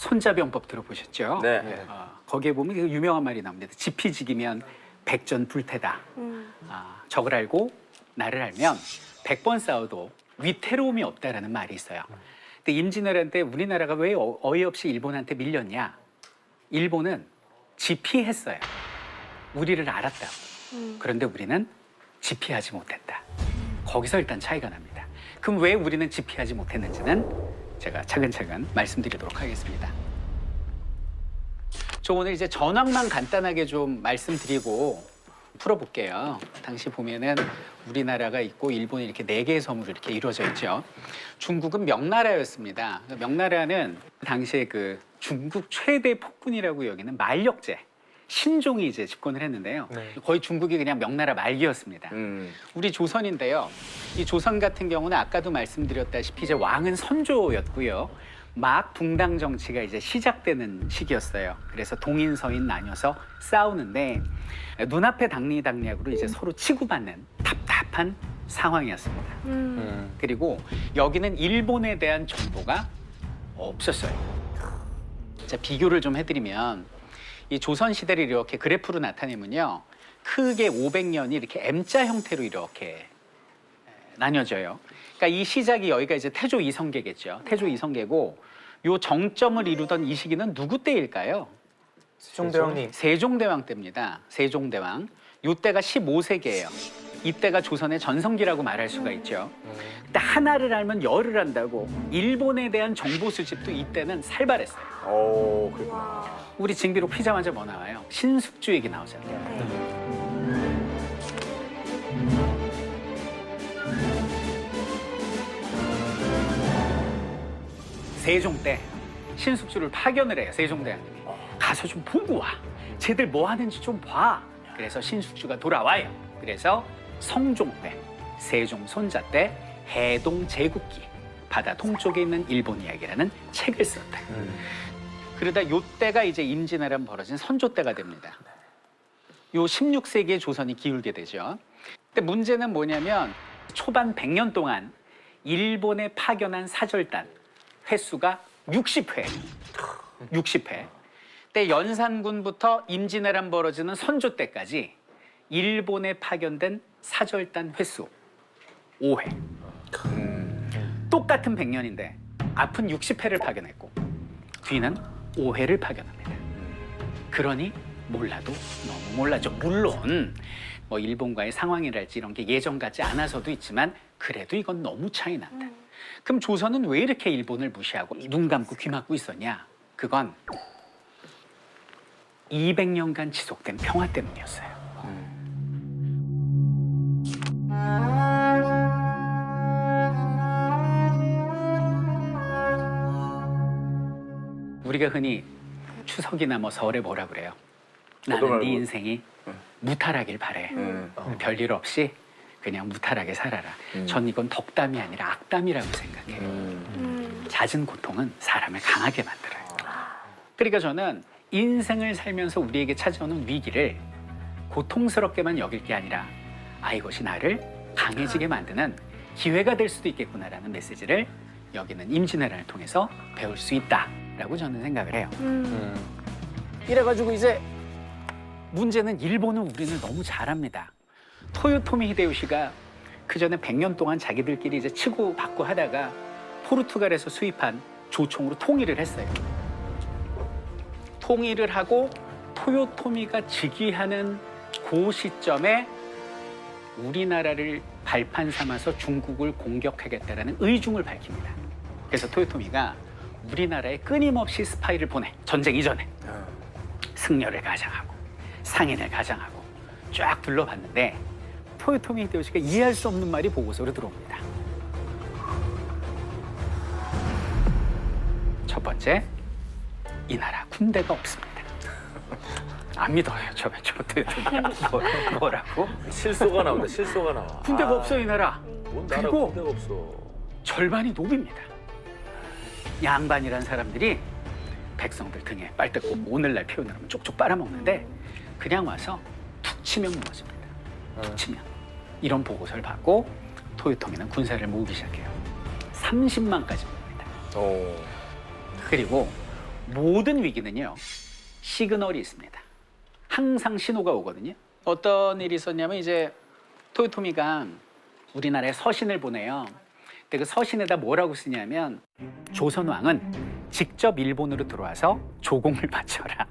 손자병법 들어보셨죠? 네. 거기에 보면 그 유명한 말이 나옵니다. 지피지기면 백전불태다. 적을 알고 나를 알면 100번 싸워도 위태로움이 없다라는 말이 있어요. 근데 임진왜란 때 우리나라가 왜 어이없이 일본한테 밀렸냐? 일본은 지피했어요. 우리를 알았다고. 그런데 우리는 지피하지 못했다. 거기서 일단 차이가 납니다. 그럼 왜 우리는 지피하지 못했는지는 제가 차근차근 말씀드리도록 하겠습니다. 저 오늘 이제 전황만 간단하게 좀 말씀드리고 풀어볼게요. 당시 보면은 우리나라가 있고 일본이 이렇게 4개의 섬으로 이렇게 이루어져 있죠. 중국은 명나라였습니다. 명나라는 당시에 그 중국 최대 폭군이라고 여기는 만력제 신종이 이제 집권을 했는데요. 거의 중국이 그냥 명나라 말기였습니다. 우리 조선인데요. 이 조선 같은 경우는 아까도 말씀드렸다시피 이제 왕은 선조였고요. 막 붕당 정치가 이제 시작되는 시기였어요. 그래서 동인 서인 나뉘어서 싸우는데 눈앞에 당리당략으로 이제 서로 치고받는 답답한 상황이었습니다. 그리고 여기는 일본에 대한 정보가 없었어요. 자, 비교를 좀 해드리면 이 조선 시대를 이렇게 그래프로 나타내면요, 크게 500년이 이렇게 M자 형태로 이렇게 나뉘어져요. 그러니까 이 시작이 여기가 이제 태조 이성계겠죠. 태조 이성계고 요 정점을 이루던 이 시기는 누구 때일까요? 세종대왕님. 세종대왕 때입니다. 세종대왕. 요 때가 15세기예요. 이때가 조선의 전성기라고 말할 수가 있죠. 근데 하나를 알면 열을 안다고 일본에 대한 정보 수집도 이때는 살벌했어요. 오, 그렇구나. 우리 징비록 피자마자 뭐 나와요? 신숙주 얘기 나오잖아요. 세종 때 신숙주를 파견을 해요. 세종대왕님이. 가서 좀 보고 와. 쟤들 뭐 하는지 좀 봐. 그래서 신숙주가 돌아와요. 그래서 성종 때, 세종 손자 때 해동 제국기, 바다 동쪽에 있는 일본 이야기라는 책을 썼다. 그러다 요 때가 이제 임진왜란 벌어진 선조 때가 됩니다. 요 16세기에 조선이 기울게 되죠. 근데 문제는 뭐냐면 초반 100년 동안 일본에 파견한 사절단 횟수가 60회. 60회. 때 연산군부터 임진왜란 벌어지는 선조 때까지 일본에 파견된 사절단 횟수 5회. 똑같은 100년인데 앞은 60회를 파견했고 뒤는 5회를 파견합니다. 그러니 몰라도 너무 몰라죠. 물론 뭐 일본과의 상황이랄지 이런 게 예전 같지 않아서도 있지만 그래도 이건 너무 차이 난다. 그럼 조선은 왜 이렇게 일본을 무시하고 눈 감고 귀 막고 있었냐? 그건 200년간 지속된 평화 때문이었어요. 우리가 흔히 추석이나 뭐 설에 뭐라 그래요? 나는 네 인생이 무탈하길 바래. 별일 없이 그냥 무탈하게 살아라. 전 이건 덕담이 아니라 악담이라고 생각해요. 잦은 고통은 사람을 강하게 만들어요. 그러니까 저는 인생을 살면서 우리에게 찾아오는 위기를 고통스럽게만 여길 게 아니라 이것이 나를 강해지게 만드는 기회가 될 수도 있겠구나라는 메시지를 여기는 임진왜란을 통해서 배울 수 있다라고 저는 생각을 해요. 이래가지고 이제 문제는 일본은 우리는 너무 잘합니다. 토요토미 히데요시가 그 전에 100년 동안 자기들끼리 이제 치고받고 하다가 포르투갈에서 수입한 조총으로 통일을 했어요. 통일을 하고 토요토미가 즉위하는 그 시점에 우리나라를 발판 삼아서 중국을 공격하겠다라는 의중을 밝힙니다. 그래서 토요토미가 우리나라에 끊임없이 스파이를 보내. 전쟁 이전에 승려를 가장하고 상인을 가장하고 쫙 둘러봤는데 토요토미 히데요시가 이해할 수 없는 말이 보고서로 들어옵니다. 첫 번째, 이 나라 군대가 없습니다. 안 믿어요, 저 뭐라고? 실소가 나온다. 실소가 나와. 군대가 없어 이 나라. 뭔 나라 그리고 군대가 없어. 절반이 노비입니다. 양반이란 사람들이 백성들 등에 빨대 꽂고 오늘날 표현을 하면 쪽쪽 빨아먹는데 그냥 와서 툭 치면 무너집니다. 툭 치면. 이런 보고서를 받고 토요토미는 군사를 모으기 시작해요. 30만까지 모읍니다. 그리고 모든 위기는요 시그널이 있습니다. 항상 신호가 오거든요. 어떤 일이 있었냐면 이제 토요토미가 우리나라에 서신을 보내요. 근데 그 서신에다 뭐라고 쓰냐면 조선왕은 직접 일본으로 들어와서 조공을 바쳐라.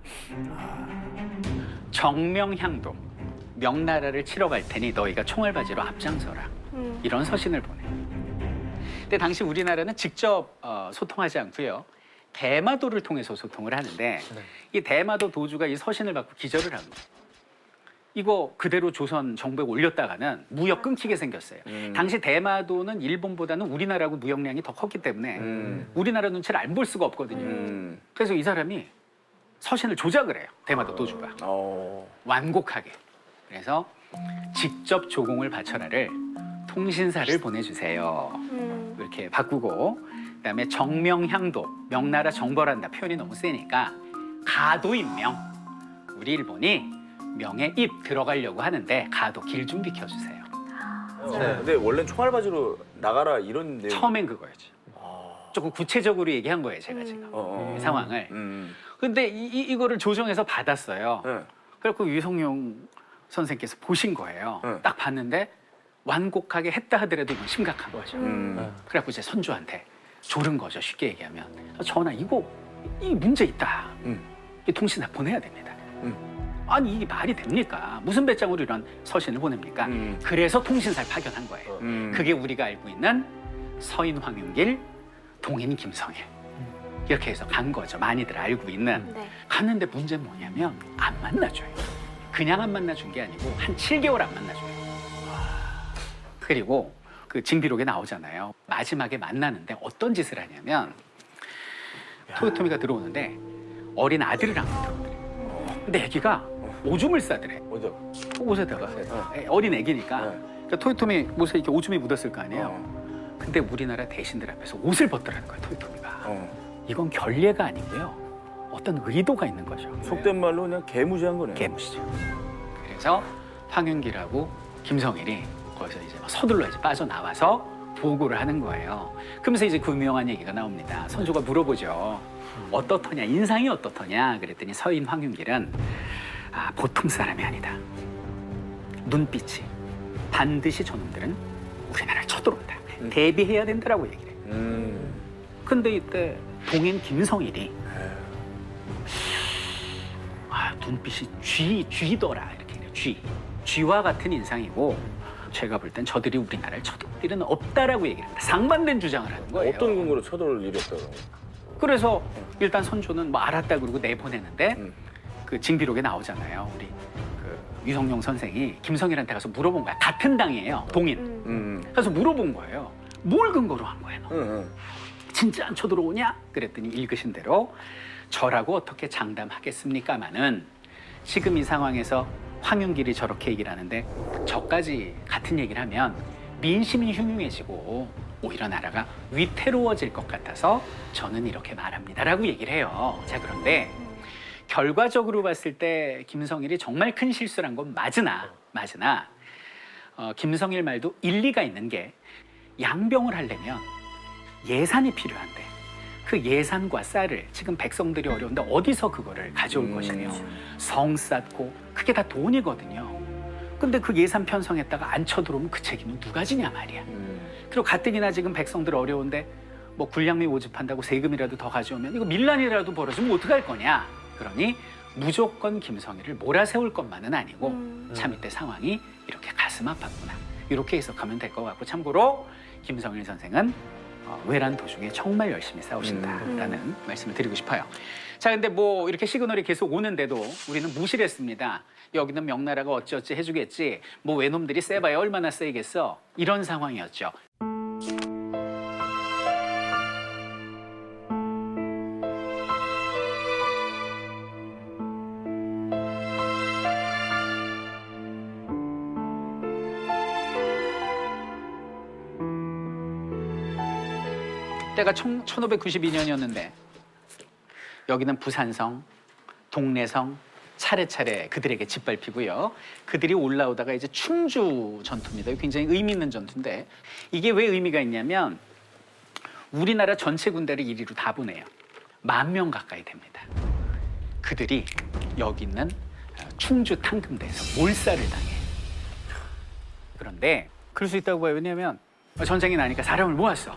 정명향도 명나라를 치러 갈 테니 너희가 총알 바지로 앞장서라. 이런 서신을 보내. 근데 당시 우리나라는 직접 소통하지 않고요. 대마도를 통해서 소통을 하는데 이 대마도 도주가 이 서신을 받고 기절을 한 거예요. 이거 그대로 조선 정부에 올렸다가는 무역 끊기게 생겼어요. 당시 대마도는 일본보다는 우리나라하고 무역량이 더 컸기 때문에 우리나라 눈치를 안 볼 수가 없거든요. 그래서 이 사람이 서신을 조작을 해요. 대마도 도주가. 완곡하게. 그래서 직접 조공을 바쳐라를 통신사를 보내주세요. 이렇게 바꾸고 그다음에 정명향도 명나라 정벌한다 표현이 너무 세니까 가도임명 우리 일본이 명에 입 들어가려고 하는데 가도 길 좀 비켜주세요. 근데 원래 총알바지로 나가라 이런 내용. 처음엔 그거였죠. 조금 구체적으로 얘기한 거예요 제가 지금 이 상황을. 근데 이거를 조정해서 받았어요. 그래서 유성룡 선생께서 보신 거예요. 딱 봤는데 완곡하게 했다 하더라도 이건 심각한 거죠. 그래갖고 이제 선조한테 조른 거죠. 쉽게 얘기하면 전하 이 문제 있다. 이 통신사 보내야 됩니다. 아니 이게 말이 됩니까? 무슨 배짱으로 이런 서신을 보냅니까? 그래서 통신사를 파견한 거예요. 그게 우리가 알고 있는 서인 황윤길, 동인 김성일 이렇게 해서 간 거죠. 많이들 알고 있는. 네. 갔는데 문제는 뭐냐면 안 만나줘요. 그냥 안 만나준 게 아니고 한 7개월 안 만나줘요. 그리고 그 징비록에 나오잖아요. 마지막에 만나는데 어떤 짓을 하냐면 토요토미가 들어오는데 어린 아들이랑 들어오더래. 근데 애기가 오줌을 싸더래. 어디다? 옷에다가. 어린 애기니까. 그러니까 토요토미 옷에 이렇게 오줌이 묻었을 거 아니에요. 근데 우리나라 대신들 앞에서 옷을 벗더라는 거야, 토요토미가. 이건 결례가 아니고요. 어떤 의도가 있는 거죠. 속된 말로 그냥 개무시한 거네. 개무시죠. 그래서 황윤기라고 김성일이 거기서 이제 막 서둘러 이제 빠져나와서 보고를 하는 거예요. 그러면서 이제 그 유명한 얘기가 나옵니다. 선조가 물어보죠. 어떻더냐, 인상이 어떻더냐 그랬더니 서인 황윤길은 보통 사람이 아니다. 눈빛이 반드시 저놈들은 우리나라를 쳐들어온다. 대비해야 된다라고 얘기를 해요. 근데 이때 동인 김성일이 눈빛이 쥐더라 이렇게 해요. 쥐와 같은 인상이고 제가 볼 땐 저들이 우리나라를 쳐들 일은 없다라고 얘기를 합니다. 상반된 주장을 하는 거예요. 어떤 근거로 쳐들어올 일이 없다고? 그래서 일단 선조는 뭐 알았다 그러고 내보내는데 그 징비록에 나오잖아요. 우리 그 유성룡 선생이 김성일한테 가서 물어본 거야. 같은 당이에요. 동인. 그래서 물어본 거예요. 뭘 근거로 한 거야 너? 진짜 안 쳐들어오냐? 그랬더니 읽으신 대로 저라고 어떻게 장담하겠습니까마는 지금 이 상황에서 황윤길이 저렇게 얘기를 하는데 저까지 같은 얘기를 하면 민심이 흉흉해지고 오히려 나라가 위태로워질 것 같아서 저는 이렇게 말합니다라고 얘기를 해요. 자, 그런데 결과적으로 봤을 때 김성일이 정말 큰 실수를 한 건 맞으나 김성일 말도 일리가 있는 게 양병을 하려면 예산이 필요한데 그 예산과 쌀을 지금 백성들이 어려운데 어디서 그거를 가져올 것이며 성 쌓고 그게 다 돈이거든요. 근데 그 예산 편성했다가 안 쳐들어오면 그 책임은 누가 지냐 말이야. 그리고 가뜩이나 지금 백성들 어려운데 뭐 군량미 모집한다고 세금이라도 더 가져오면 이거 밀란이라도 벌어지면 어떡할 거냐. 그러니 무조건 김성일을 몰아세울 것만은 아니고 참 이때 상황이 이렇게 가슴 아팠구나. 이렇게 해석하면 될 것 같고 참고로 김성일 선생은 외란 도중에 정말 열심히 싸우신다라는 말씀을 드리고 싶어요. 자, 근데 뭐 이렇게 시그널이 계속 오는데도 우리는 무시를 했습니다. 여기는 명나라가 어찌어찌 해주겠지. 뭐 외놈들이 세봐야 얼마나 세겠어. 이런 상황이었죠. 때가 1592년이었는데 여기는 부산성, 동래성 차례차례 그들에게 짓밟히고요. 그들이 올라오다가 이제 충주 전투입니다. 굉장히 의미 있는 전투인데 이게 왜 의미가 있냐면 우리나라 전체 군대를 이리로 다 보내요. 10,000명 가까이 됩니다. 그들이 여기 있는 충주 탕금대에서 몰살을 당해. 그런데 그럴 수 있다고 봐요. 왜냐하면 전쟁이 나니까 사람을 모았어.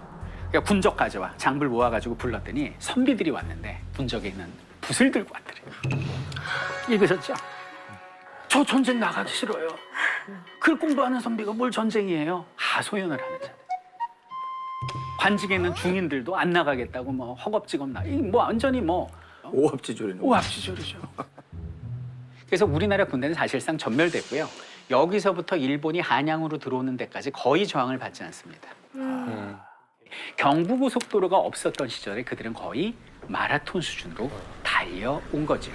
그러니까 군적 가져와. 장부를 모아가지고 불렀더니 선비들이 왔는데 군적에 있는 붓을 들고 왔더래요. 읽으셨죠? 저 전쟁 나가기 싫어요. 글 공부하는 선비가 뭘 전쟁이에요? 하소연을 하는 자들. 관직에 있는 중인들도 안 나가겠다고 뭐 허겁지겁 뭐 완전히 뭐 오합지졸이네. 오합지졸이죠. 그래서 우리나라 군대는 사실상 전멸됐고요. 여기서부터 일본이 한양으로 들어오는 데까지 거의 저항을 받지 않습니다. 경부고속도로가 없었던 시절에 그들은 거의 마라톤 수준으로 달려온 거죠.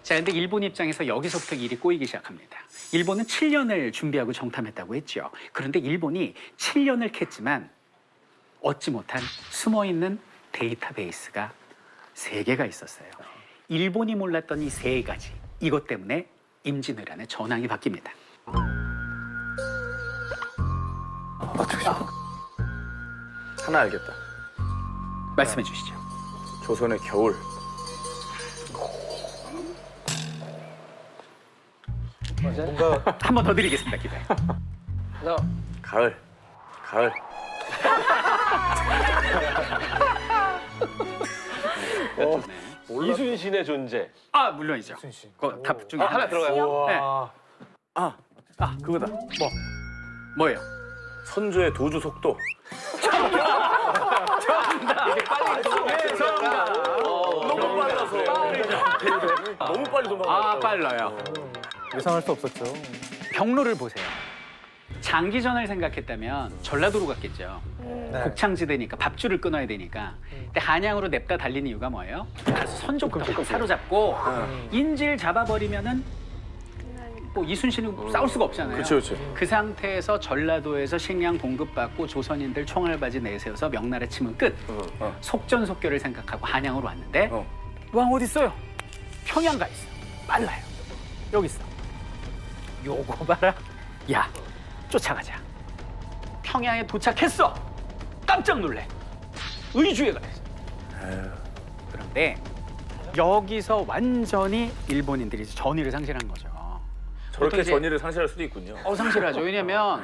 자, 근데 일본 입장에서 여기서부터 일이 꼬이기 시작합니다. 일본은 7년을 준비하고 정탐했다고 했죠. 그런데 일본이 7년을 캤지만 얻지 못한 숨어있는 데이터베이스가 3개가 있었어요. 일본이 몰랐던 이 3가지. 이것 때문에 임진왜란의 전황이 바뀝니다. 하나 알겠다. 말씀해 주시죠. 조선의 겨울. 뭔가 한 번 더 드리겠습니다. 기회. 가을. 가을. 이순신의 존재. 아, 물론이죠. 그 답 중에 하나 들어가요. 네. 그거다. 뭐예요? 선조의 도주 속도. 너무 빨라서. 너무 빨리 도망갔어. 빨라요. 예상할 수 없었죠. 경로를 보세요. 장기전을 생각했다면 전라도로 갔겠죠. 곡창지대니까 밥줄을 끊어야 되니까. 근데 한양으로 냅다 달린 이유가 뭐예요? 가서 선조부터 사로잡고 인질 잡아버리면은 뭐 이순신이 싸울 수가 없잖아요. 그렇죠. 그 상태에서 전라도에서 식량 공급받고 조선인들 총알바지 내세워서 명나라 치면 끝. 속전속결을 생각하고 한양으로 왔는데 왕 어디 있어요? 평양 가 있어. 빨라요. 여기 있어. 요거 봐라. 야, 쫓아가자. 평양에 도착했어. 깜짝 놀래. 의주에 가 있어. 그런데 여기서 완전히 일본인들이 전의를 상실한 거죠. 저렇게 이제- 전의를 상실할 수도 있군요. 상실하죠. 왜냐면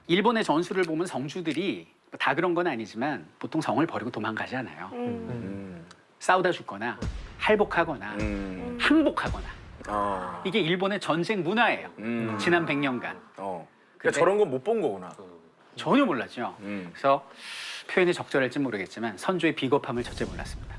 일본의 전술을 보면 성주들이 다 그런 건 아니지만 보통 성을 버리고 도망가잖아요. 싸우다 죽거나 할복하거나 항복하거나. 이게 일본의 전쟁 문화예요. 지난 100년간. 그러니까 근데- 저런 건 못 본 거구나. 전혀 몰랐죠. 그래서 표현이 적절할지 모르겠지만 선조의 비겁함을 첫째 몰랐습니다.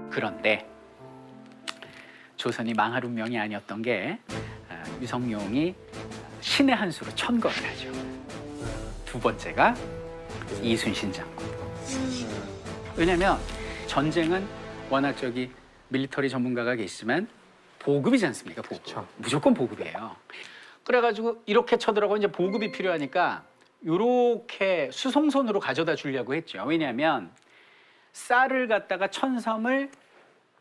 그런데 조선이 망할 운명이 아니었던 게 유성룡이 신의 한 수로 천거를 하죠. 두 번째가 이순신 장군. 왜냐면 전쟁은 워낙 밀리터리 전문가가 계시지만 보급이지 않습니까? 보급. 무조건 보급이에요. 그래가지고 이렇게 쳐들어가고 이제 보급이 필요하니까 이렇게 수송선으로 가져다 주려고 했죠. 왜냐하면 쌀을 갖다가 천섬을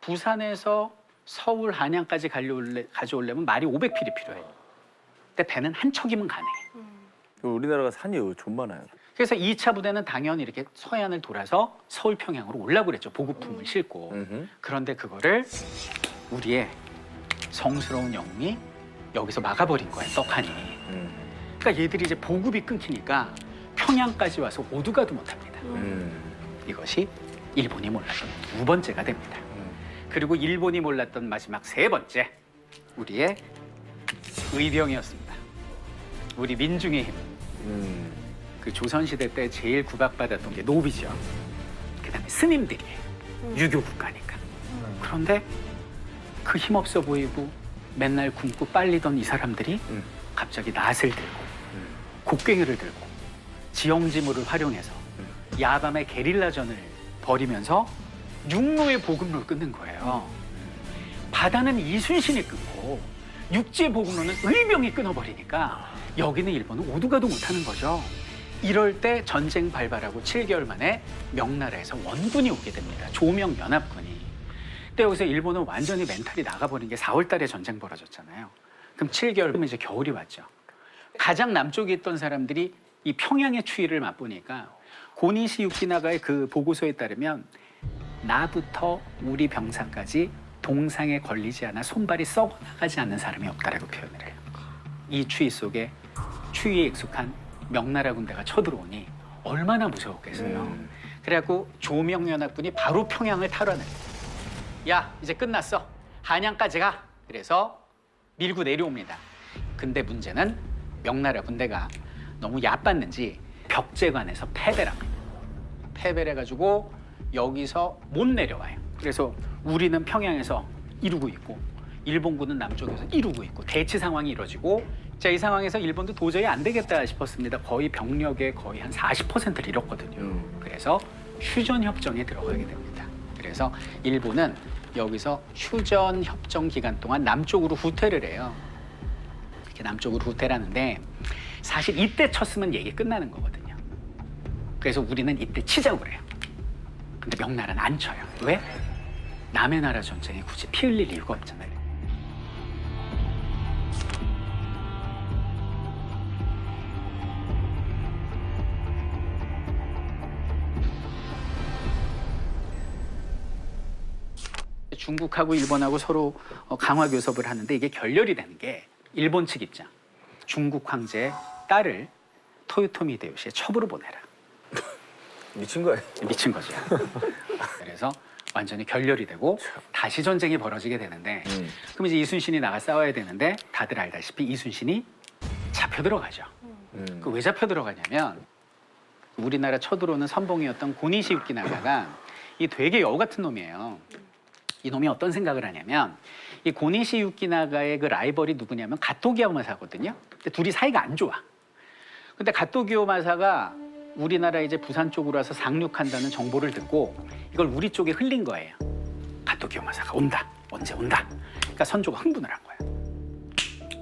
부산에서 서울 한양까지 가져오려면 말이 500필이 필요해요. 근데 배는 한 척이면 가네. 우리나라가 산이 좀 많아요. 그래서 2차 부대는 당연히 이렇게 서해안을 돌아서 서울 평양으로 올라고 그랬죠. 보급품을 싣고. 그런데 그거를 우리의 성스러운 영웅이 여기서 막아버린 거예요. 떡하니. 그러니까 얘들이 이제 보급이 끊기니까 평양까지 와서 오두가도 못합니다. 이것이 일본이 몰랐던 두 번째가 됩니다. 그리고 일본이 몰랐던 마지막 세 번째, 우리의 의병이었습니다. 우리 민중의 힘. 그 조선시대 때 제일 구박받았던 게 노비죠. 그다음에 스님들이에요. 유교 국가니까. 그런데 그 힘없어 보이고 맨날 굶고 빨리던 이 사람들이 갑자기 낫을 들고 곡괭이를 들고 지형지물을 활용해서 야밤에 게릴라전을 벌이면서 육로의 보급로를 끊는 거예요. 바다는 이순신이 끊고 육지의 보급로는 의병이 끊어버리니까 여기는 일본은 오두가도 못하는 거죠. 이럴 때 전쟁 발발하고 7개월 만에 명나라에서 원군이 오게 됩니다. 조명연합군이. 근데 여기서 일본은 완전히 멘탈이 나가버린 게 4월 달에 전쟁 벌어졌잖아요. 그럼 7개월 후면 이제 겨울이 왔죠. 가장 남쪽에 있던 사람들이 이 평양의 추위를 맛보니까 고니시 유키나가의 그 보고서에 따르면 나부터 우리 병사까지 동상에 걸리지 않아 손발이 썩어나가지 않는 사람이 없다라고 표현을 해요. 이 추위 속에 추위에 익숙한 명나라 군대가 쳐들어오니 얼마나 무서웠겠어요. 그래갖고 조명연합군이 바로 평양을 탈환해요. 야, 이제 끝났어. 한양까지 가. 그래서 밀고 내려옵니다. 근데 문제는 명나라 군대가 너무 얕봤는지 벽제관에서 패배를 합니다. 패배를 해가지고 여기서 못 내려와요. 그래서 우리는 평양에서 이루고 있고 일본군은 남쪽에서 이루고 있고 대치 상황이 이루어지고 자, 이 상황에서 일본도 도저히 안 되겠다 싶었습니다. 거의 병력의 거의 한 40%를 잃었거든요. 그래서 휴전협정에 들어가게 됩니다. 그래서 일본은 여기서 휴전협정 기간 동안 남쪽으로 후퇴를 해요. 이렇게 남쪽으로 후퇴를 하는데 사실 이때 쳤으면 얘기 끝나는 거거든요. 그래서 우리는 이때 치자고 그래요. 근데 명나라는 안 쳐요. 왜? 남의 나라 전쟁에 굳이 피 흘릴 이유가 없잖아요. 중국하고 일본하고 서로 강화 교섭을 하는데 이게 결렬이 되는 게 일본 측 입장. 중국 황제의 딸을 토요토미 히데요시의 첩으로 보내라. 미친 거야. 미친 거죠. 그래서 완전히 결렬이 되고 다시 전쟁이 벌어지게 되는데 그럼 이제 이순신이 나가 싸워야 되는데 다들 알다시피 이순신이 잡혀 들어가죠. 그 왜 잡혀 들어가냐면 우리나라 쳐들어오는 선봉이었던 고니시 유키나가가 이 되게 여우 같은 놈이에요. 이 놈이 어떤 생각을 하냐면 이 고니시 유키나가의 그 라이벌이 누구냐면 가토기요 마사거든요. 근데 둘이 사이가 안 좋아. 근데 가토기요 마사가 우리나라 이제 부산 쪽으로 와서 상륙한다는 정보를 듣고 이걸 우리 쪽에 흘린 거예요. 가토기요 마사가 온다. 언제 온다. 그러니까 선조가 흥분을 한 거야.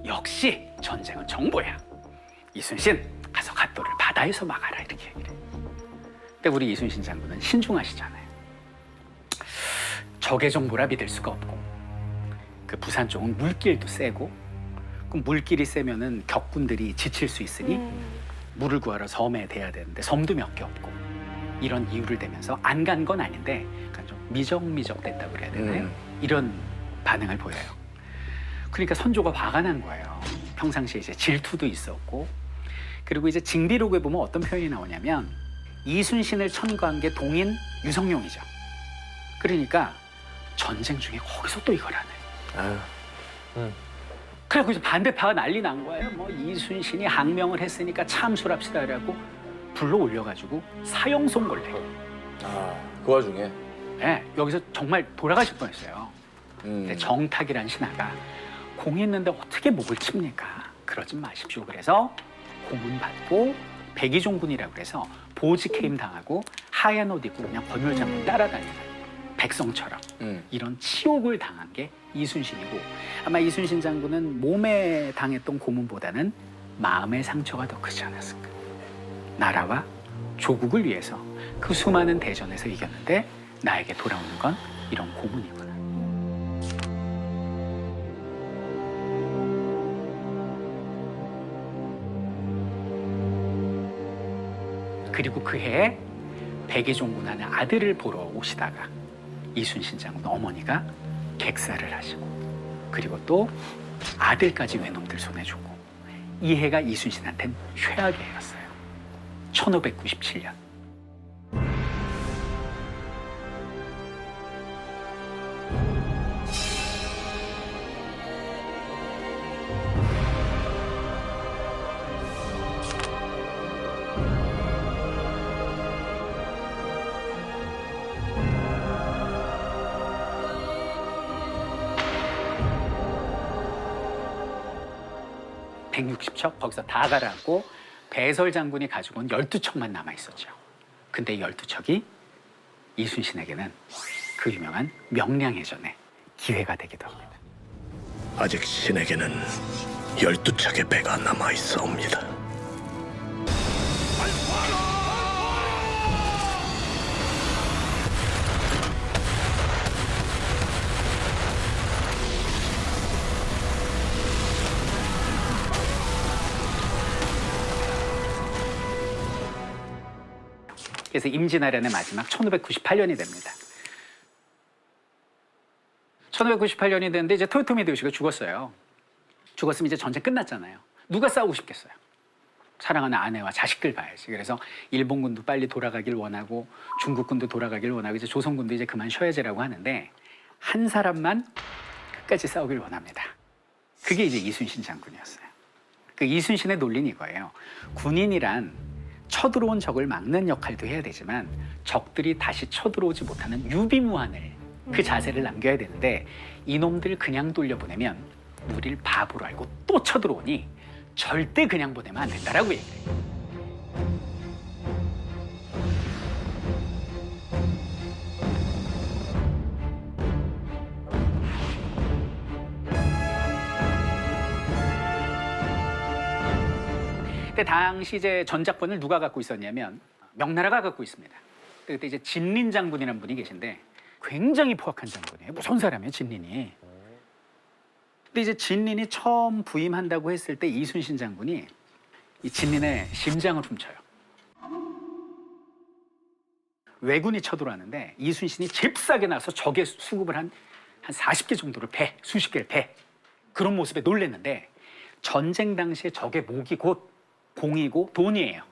역시 전쟁은 정보야. 이순신 가서 가토를 바다에서 막아라 이렇게 얘기를 해. 근데 우리 이순신 장군은 신중하시잖아요. 적의 정보라 믿을 수가 없고 그 부산 쪽은 물길도 세고 그럼 물길이 세면은 격군들이 지칠 수 있으니 물을 구하러 섬에 대야 되는데 섬도 몇 개 없고 이런 이유를 대면서 안 간 건 아닌데 약간 좀 미적미적 됐다고 그래야 되나요? 이런 반응을 보여요. 그러니까 선조가 화가 난 거예요. 평상시에 이제 질투도 있었고 그리고 이제 징비록에 보면 어떤 표현이 나오냐면 이순신을 천거한 게 동인 유성룡이죠. 그러니까 전쟁 중에 거기서 또 이걸 하네. 그래갖고 이제 반대파가 난리 난 거예요. 뭐 이순신이 항명을 했으니까 참수합시다 이라고 불러 올려가지고 사형송 걸래. 그 와중에. 네, 여기서 정말 돌아가실 뻔했어요. 근데 정탁이란 신하가 공 있는데 어떻게 목을 칩니까? 그러지 마십시오. 그래서 공은 받고 백의종군이라고 그래서 보직해임 당하고 하얀 옷 입고 그냥 권율장군 따라다니는 백성처럼 이런 치욕을 당한 게 이순신이고 아마 이순신 장군은 몸에 당했던 고문보다는 마음의 상처가 더 크지 않았을까. 나라와 조국을 위해서 그 수많은 대전에서 이겼는데 나에게 돌아오는 건 이런 고문이구나. 그리고 그 해에 백의종군 하는 아들을 보러 오시다가 이순신 장군 어머니가 객사를 하시고 그리고 또 아들까지 외놈들 손에 주고 이 해가 이순신한텐 최악의 해였어요. 1597년. 160척 거기서 다 가라앉고 배설 장군이 가지고 온 12척만 남아 있었죠. 근데 이 12척이 이순신에게는 그 유명한 명량해전의 기회가 되기도 합니다. 아직 신에게는 12척의 배가 남아 있사옵니다. 그래서 임진왜란의 마지막 1598년이 됩니다. 1598년이 됐는데 이제 토요토미 히데요시가 죽었어요. 죽었으면 이제 전쟁 끝났잖아요. 누가 싸우고 싶겠어요? 사랑하는 아내와 자식들 봐야지. 그래서 일본군도 빨리 돌아가길 원하고 중국군도 돌아가길 원하고 이제 조선군도 이제 그만 쉬어야지라고 하는데 한 사람만 끝까지 싸우길 원합니다. 그게 이제 이순신 장군이었어요. 그 이순신의 논리는 이거예요. 군인이란 쳐들어온 적을 막는 역할도 해야 되지만 적들이 다시 쳐들어오지 못하는 유비무환을 그 자세를 남겨야 되는데 이놈들 그냥 돌려보내면 우릴 바보로 알고 또 쳐들어오니 절대 그냥 보내면 안 된다라고 얘기해요. 근데 당시 이제 전작권을 누가 갖고 있었냐면 명나라가 갖고 있습니다. 그때 이제 진린 장군이라는 분이 계신데 굉장히 포악한 장군이에요. 무서운 사람이에요, 진린이. 근데 이제 진린이 처음 부임한다고 했을 때 이순신 장군이 이 진린의 심장을 훔쳐요. 왜군이 쳐들어왔는데 이순신이 잽싸게 나서 적의 수급을 한 40개 정도를 배, 수십 개를 배. 그런 모습에 놀랐는데 전쟁 당시에 적의 목이 곧 공이고 돈이에요.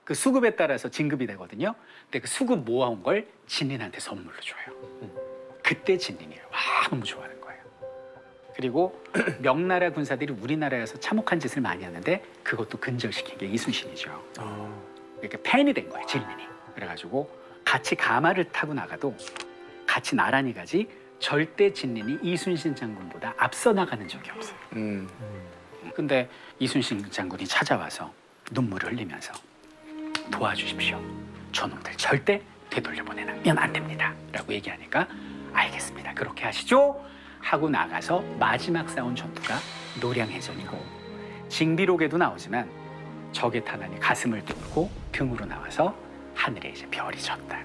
그 수급에 따라서 진급이 되거든요. 근데 그 수급 모아온 걸 진린한테 선물로 줘요. 그때 진린이 와 너무 좋아하는 거예요. 그리고 명나라 군사들이 우리나라에서 참혹한 짓을 많이 하는데 그것도 근절시킨 게 이순신이죠. 이렇게 팬이 된 거예요, 진린이. 그래가지고 같이 가마를 타고 나가도 같이 나란히 가지 절대 진린이 이순신 장군보다 앞서 나가는 적이 없어요. 근데 이순신 장군이 찾아와서 눈물을 흘리면서 도와주십시오. 저놈들 절대 되돌려보내면 안 됩니다. 라고 얘기하니까 알겠습니다. 그렇게 하시죠. 하고 나가서 마지막 싸운 전투가 노량해전이고 징비록에도 나오지만 적의 탄환이 가슴을 뚫고 등으로 나와서 하늘에 이제 별이 졌다.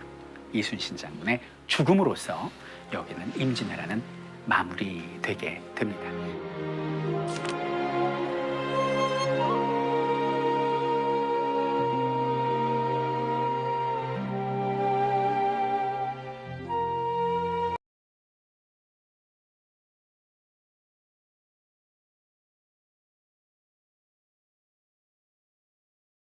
이순신 장군의 죽음으로써 여기는 임진왜란은 마무리되게 됩니다.